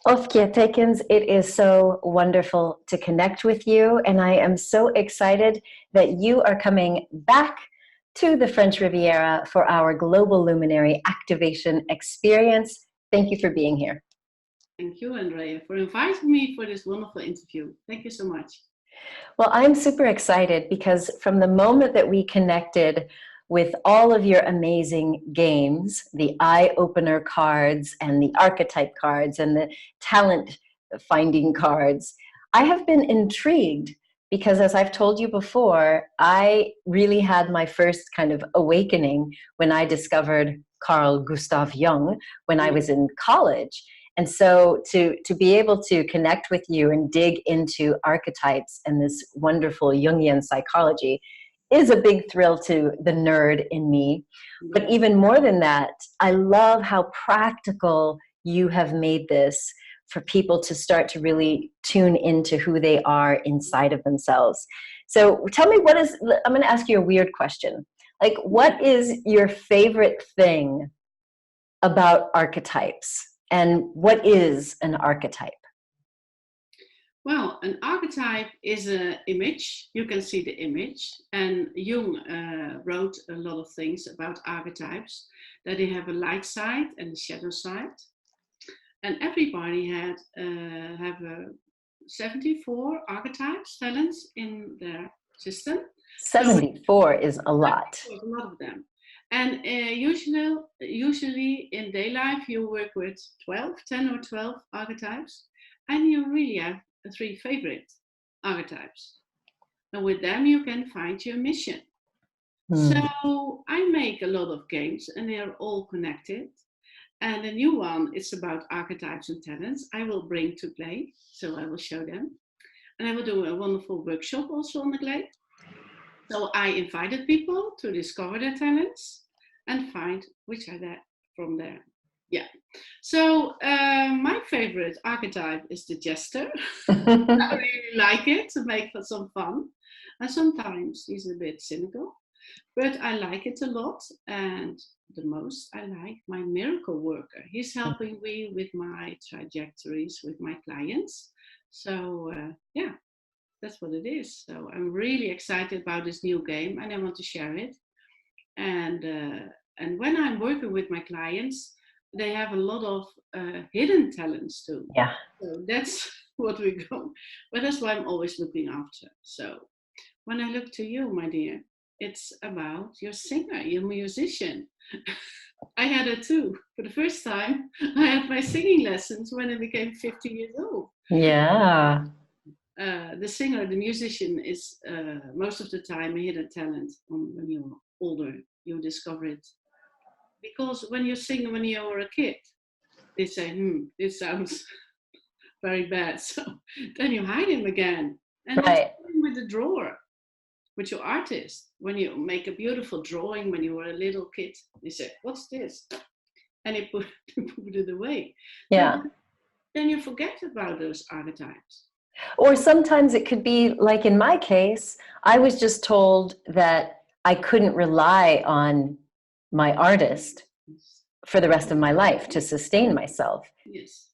Ofkje Teekens, it is so wonderful to connect with you, and I am so excited that you are coming back to the French Riviera for our Global Luminary Activation Experience. Thank you for being here. Thank you, Andrea, for inviting me for this wonderful interview. Thank you so much. Well, I'm super excited because from the moment that we connected with all of your amazing games, the eye-opener cards and the archetype cards and the talent finding cards, I have been intrigued because, as I've told you before, I really had my first kind of awakening when I discovered Carl Gustav Jung when I was in college. And so to be able to connect with you and dig into archetypes and this wonderful Jungian psychology is a big thrill to the nerd in me. But even more than that, I love how practical you have made this for people to start to really tune into who they are inside of themselves. So tell me, I'm going to ask you a weird question. Like, what is your favorite thing about archetypes? And what is an archetype? Well, an archetype is an image. You can see the image. And Jung wrote a lot of things about archetypes, that they have a light side and a shadow side. And everybody have 74 archetypes, talents in their system. 74 is a lot. A lot of them. And usually in day life, you work with 10 or 12 archetypes, and you really have 3 favorite archetypes. And with them, you can find your mission. So I make a lot of games, and they are all connected. And the new one is about archetypes and talents. I will bring to play, so I will show them. And I will do a wonderful workshop also on the clay. So I invited people to discover their talents and find which are there from there. Yeah. So my favorite archetype is the jester. I really like it to make for some fun. And sometimes he's a bit cynical, but I like it a lot. And the most I like my miracle worker. He's helping me with my trajectories with my clients. So yeah. That's what it is. So I'm really excited about this new game, and I want to share it. And when I'm working with my clients, they have a lot of hidden talents too. Yeah. So that's what we go. But that's why I'm always looking after. So when I look to you, my dear, it's about your singer, your musician. I had it too. For the first time, I had my singing lessons when I became 50 years old. Yeah. The singer, the musician is most of the time a hidden talent. When you're older, you discover it. Because when you sing when you're a kid, they say, this sounds very bad. So then you hide him again. And that's with the drawer, with your artist. When you make a beautiful drawing when you were a little kid, they say, what's this? And you put it away. Yeah. So then you forget about those archetypes. Or sometimes it could be like in my case, I was just told that I couldn't rely on my artist for the rest of my life to sustain myself. Yes.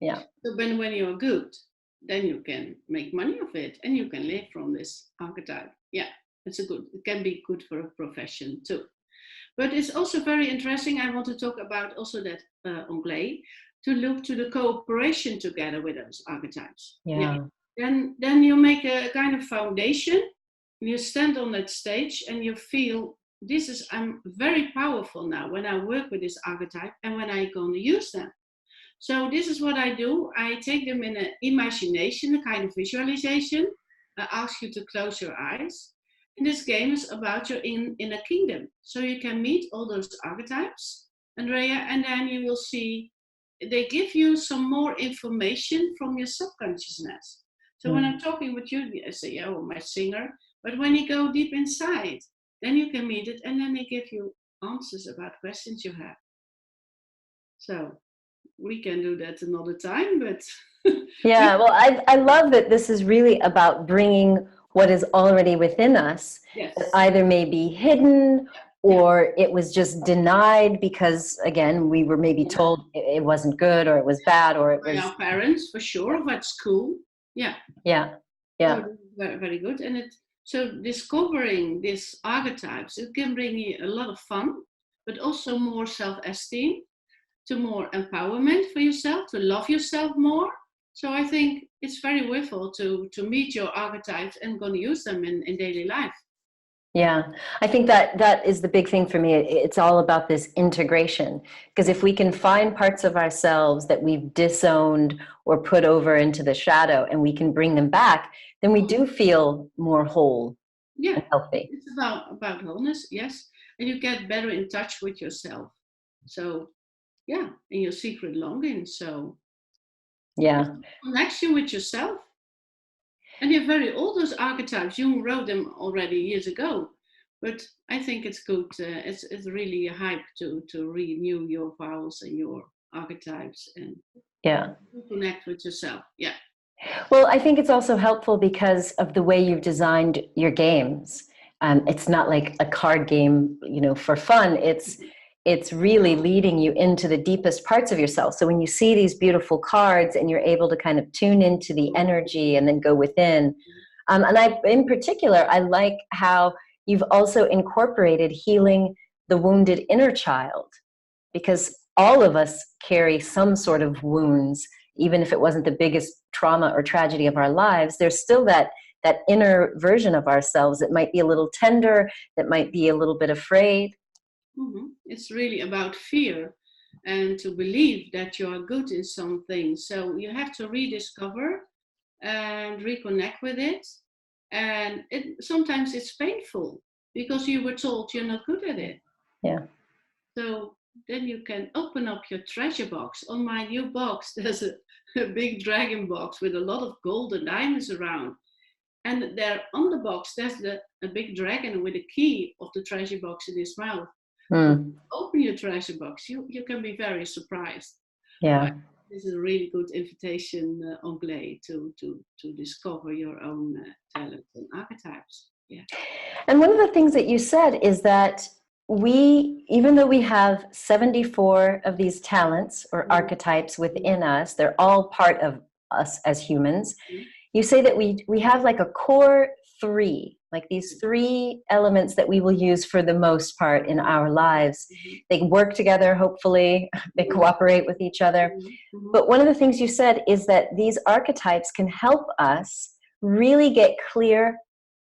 Yeah. So when you're good, then you can make money of it and you can live from this archetype. Yeah, it can be good for a profession too. But it's also very interesting. I want to talk about also that anglais, to look to the cooperation together with those archetypes. Yeah. Then you make a kind of foundation. You stand on that stage and you feel I'm very powerful now when I work with this archetype and when I'm going to use them. So this is what I do. I take them in an imagination, a kind of visualization. I ask you to close your eyes. And this game is about you're in a kingdom. So you can meet all those archetypes, Andrea, and then you will see they give you some more information from your subconsciousness. So when I'm talking with you, I say, oh, my singer. But when you go deep inside, then you can meet it, and then they give you answers about questions you have. So we can do that another time, but... Yeah, well, I love that this is really about bringing what is already within us, yes, that either may be hidden or it was just denied because, again, we were maybe told it wasn't good, or it was bad, or it By was... our parents, for sure, but school. Yeah. Yeah. So very, very good. And so discovering these archetypes, it can bring you a lot of fun, but also more self-esteem, to more empowerment for yourself, to love yourself more. So I think it's very worthwhile to meet your archetypes and going to use them in daily life. Yeah, I think that is the big thing for me. It's all about this integration, because if we can find parts of ourselves that we've disowned or put over into the shadow, and we can bring them back, then we do feel more whole and healthy. It's about wholeness, yes. And you get better in touch with yourself. So, yeah, and your secret longing. So, yeah, connection with yourself. And they're very old, those archetypes. Jung wrote them already years ago. But I think it's good. It's really a hype to renew your vowels and your archetypes and connect with yourself. Yeah. Well, I think it's also helpful because of the way you've designed your games. It's not like a card game, for fun. It's really leading you into the deepest parts of yourself. So when you see these beautiful cards and you're able to kind of tune into the energy and then go within. And in particular, I like how you've also incorporated healing the wounded inner child, because all of us carry some sort of wounds. Even if it wasn't the biggest trauma or tragedy of our lives, there's still that inner version of ourselves that might be a little tender, that might be a little bit afraid. Mm-hmm. It's really about fear and to believe that you are good in something. So you have to rediscover and reconnect with it. And sometimes it's painful because you were told you're not good at it. Yeah. So then you can open up your treasure box. On my new box, there's a big dragon box with a lot of gold and diamonds around. And there on the box, there's a big dragon with a key of the treasure box in his mouth. Open your treasure box, you can be very surprised. Yeah. This is a really good invitation, Anglais, to discover your own talents and archetypes. Yeah. And one of the things that you said is that even though we have 74 of these talents or archetypes within us, they're all part of us as humans. You say that we have like a core 3, like these 3 elements that we will use for the most part in our lives. They work together, hopefully, they cooperate with each other. But one of the things you said is that these archetypes can help us really get clear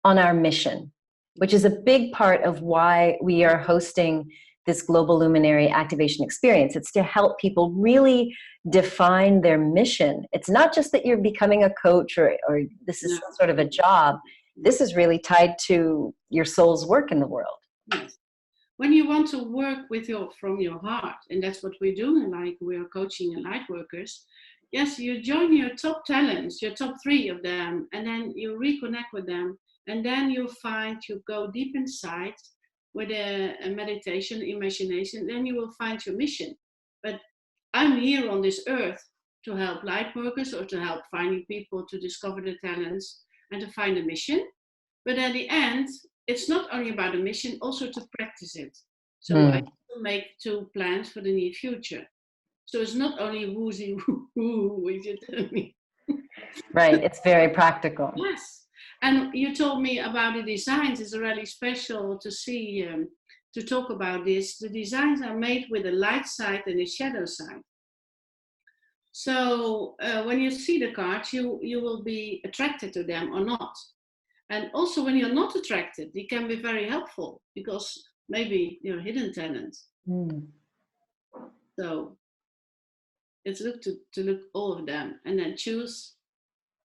on our mission, which is a big part of why we are hosting this Global Luminary Activation Experience. It's to help people really define their mission. It's not just that you're becoming a coach or this is some sort of a job. This is really tied to your soul's work in the world. Yes. When you want to work from your heart, and that's what we're doing, like we are coaching and Lightworkers, yes, you join your top talents, your top 3 of them, and then you reconnect with them. And then you go deep inside with a meditation, imagination, then you will find your mission. But I'm here on this earth to help light workers or to help finding people to discover their talents and to find a mission. But at the end, it's not only about a mission, also to practice it. So I will make 2 plans for the near future. So it's not only woozy woo, which you tell me. Right, it's very practical. Yes. And you told me about the designs. It's really special to see, to talk about this. The designs are made with the light side and the shadow side. So when you see the cards, you will be attracted to them or not. And also when you're not attracted, they can be very helpful because maybe you're a hidden talent. So it's good to look all of them and then choose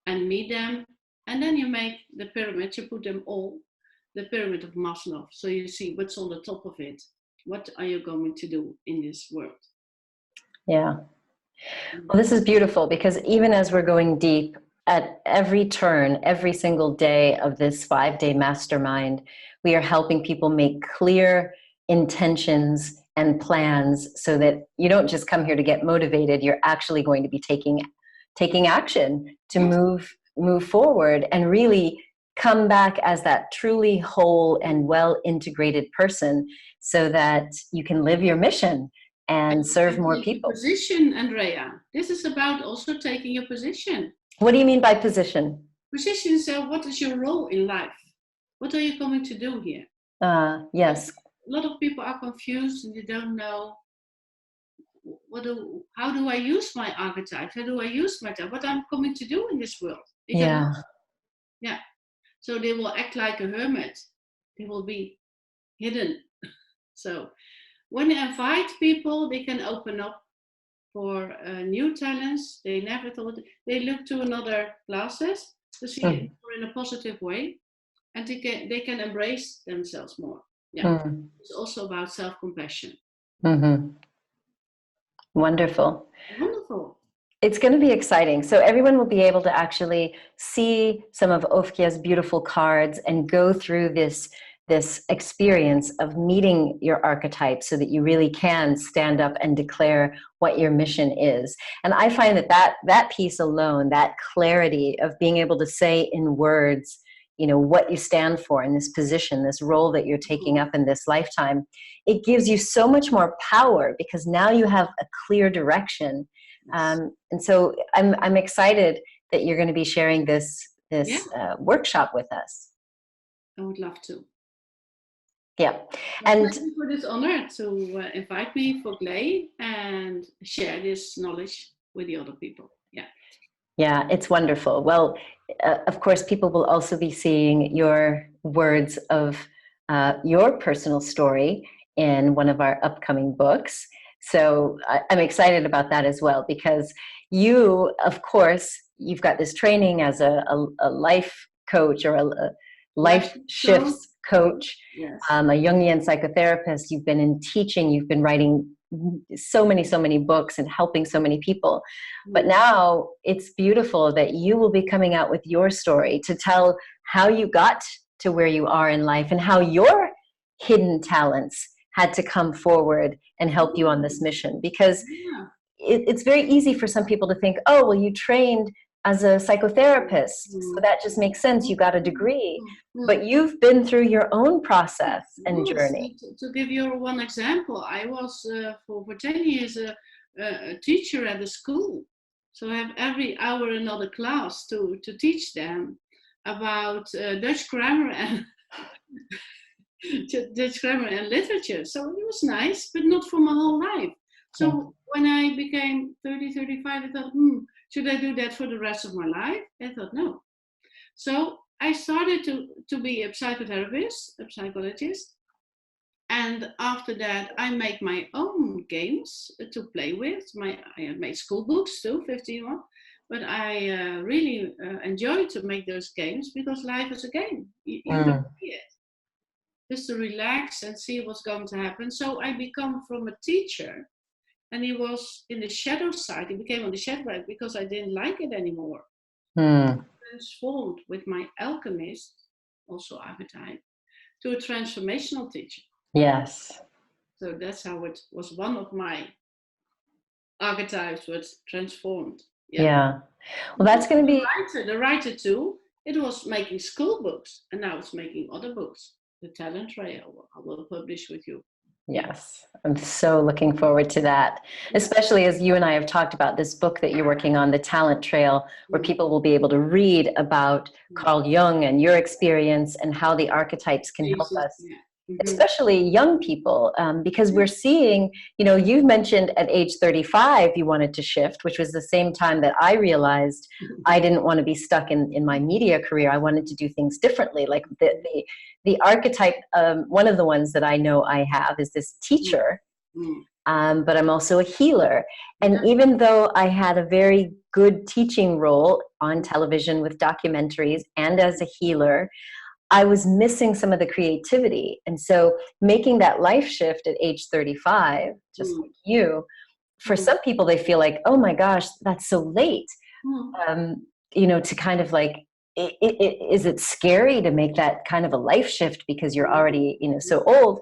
and meet them. And then you make the pyramid, you put them all, the pyramid of Maslow. So you see what's on the top of it. What are you going to do in this world? Yeah. Well, this is beautiful because even as we're going deep at every turn, every single day of this 5-day mastermind, we are helping people make clear intentions and plans so that you don't just come here to get motivated. You're actually going to be taking action to move forward and really come back as that truly whole and well integrated person so that you can live your mission and serve more people. Position, Andrea. This is about also taking a position. What do you mean by position? Position, so what is your role in life? What are you coming to do here? Yes. A lot of people are confused and they don't know how do I use my archetype? How do I use my type? What I'm coming to do in this world? Yeah. Yeah. So they will act like a hermit. They will be hidden. So when you invite people, they can open up for new talents. They never thought, they look to another classes to see it in a positive way, and they can embrace themselves more. Yeah, it's also about self-compassion. Wonderful. Wonderful. It's going to be exciting. So everyone will be able to actually see some of Ofkje's beautiful cards and go through this experience of meeting your archetype so that you really can stand up and declare what your mission is. And I find that piece alone, that clarity of being able to say in words, you know, what you stand for in this position, this role that you're taking up in this lifetime, it gives you so much more power because now you have a clear direction. And so I'm excited that you're going to be sharing this workshop with us. I would love to. Yeah, and thank you for this honor to invite me for Glay and share this knowledge with the other people. Yeah, it's wonderful. Well, of course, people will also be seeing your words of your personal story in one of our upcoming books. So I'm excited about that as well, because you, of course, you've got this training as a life coach or a life shifts coach, a Jungian psychotherapist. You've been in teaching, you've been writing so many books and helping so many people. But now it's beautiful that you will be coming out with your story to tell how you got to where you are in life and how your hidden talents had to come forward and help you on this mission. Because it's very easy for some people to think, oh, well, you trained as a psychotherapist, so that just makes sense, you got a degree. But you've been through your own process and journey. To give you one example, I was for 10 years a teacher at a school. So I have every hour another class to teach them about Dutch grammar and Dutch grammar and literature. So it was nice, but not for my whole life. So when I became 30, 35, I thought, should I do that for the rest of my life? I thought, no. So I started to be a psychotherapist, a psychologist. And after that, I made my own games to play with. I made school books too, 51. But I really enjoyed to make those games because life is a game. You don't see it. Just to relax and see what's going to happen. So I become from a teacher, and he was in the shadow side. He became on the shadow side because I didn't like it anymore. Transformed with my alchemist, also archetype, to a transformational teacher. Yes. So that's how it was. One of my archetypes was transformed. Yeah. Well, that's going to be the writer too. It was making school books, and now it's making other books. The Talent Trail I will publish with you. Yes, I'm so looking forward to that, especially as you and I have talked about this book that you're working on, The Talent Trail, where people will be able to read about Carl Jung and your experience and how the archetypes can help us, especially young people, because we're seeing, you know, you mentioned at age 35 you wanted to shift, which was the same time that I realized I didn't want to be stuck in my media career. I wanted to do things differently. Like the archetype, one of the ones that I know I have is this teacher, but I'm also a healer. And even though I had a very good teaching role on television with documentaries and as a healer, I was missing some of the creativity. And so making that life shift at age 35, just like you, for some people, they feel like, oh my gosh, that's so late. You know, to kind of like, is it scary to make that kind of a life shift because you're already, you know, so old?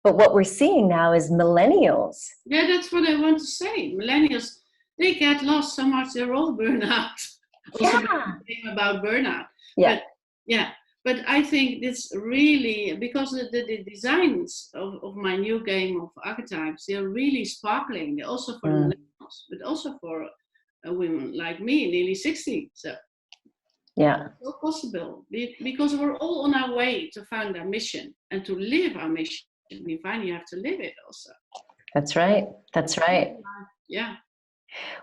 But what we're seeing now is millennials. Yeah, that's what I want to say. Millennials, they get lost so much, they're all burnout. Also about burnout. Yeah. But, But I think it's really, because the designs of my new game of archetypes, they're really sparkling. They're also for millennials, but also for women like me, nearly 60. So yeah, it's all possible, because we're all on our way to find our mission and to live our mission. We finally have to live it also. that's right. That's right. Yeah.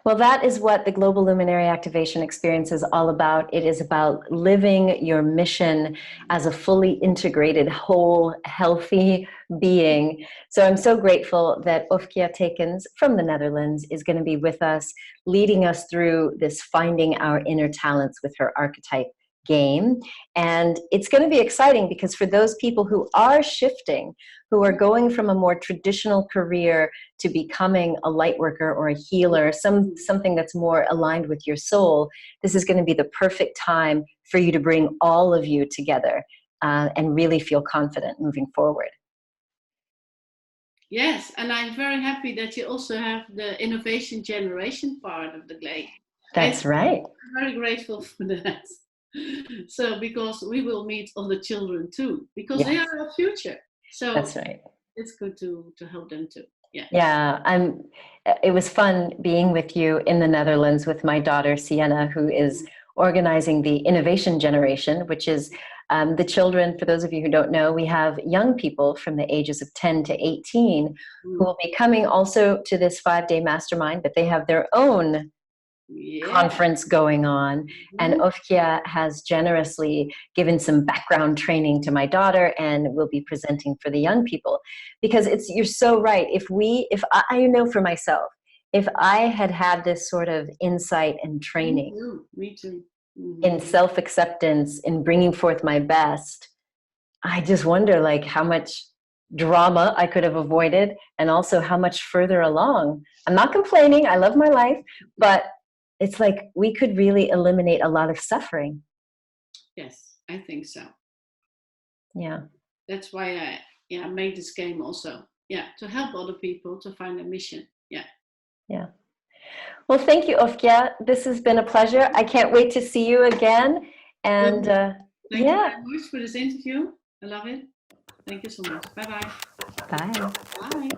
Well, that is what the Global Luminary Activation Experience is all about. It is about living your mission as a fully integrated, whole, healthy being. So I'm so grateful that Ofkje Teekens from the Netherlands is going to be with us, leading us through this Finding Our Inner Talents with her archetype game. And it's going to be exciting because for those people who are shifting, who are going from a more traditional career to becoming a light worker or a healer, something that's more aligned with your soul, this is going to be the perfect time for you to bring all of you together and really feel confident moving forward. Yes, and I'm very happy that you also have the innovation generation part of the game. That's right. I'm very grateful for that. So, because we will meet other children too, because they are our future. So that's right. It's good to help them too. Yeah. Yeah, it was fun being with you in the Netherlands with my daughter Sienna, who is organizing the innovation generation, which is the children. For those of you who don't know, we have young people from the ages of 10 to 18 who will be coming also to this 5-day mastermind, but they have their own conference going on. And Ofkje has generously given some background training to my daughter and will be presenting for the young people, because you're so right. If I know for myself, if I had this sort of insight and training, me too. In self-acceptance, in bringing forth my best, I just wonder like how much drama I could have avoided, and also how much further along. I'm not complaining, I love my life, but it's like we could really eliminate a lot of suffering. Yes, I think so. Yeah. That's why I made this game also. Yeah, to help other people to find a mission. Yeah. Yeah. Well, thank you, Ofkje. This has been a pleasure. I can't wait to see you again. And thank you very much for this interview. I love it. Thank you so much. Bye-bye. Bye. Bye.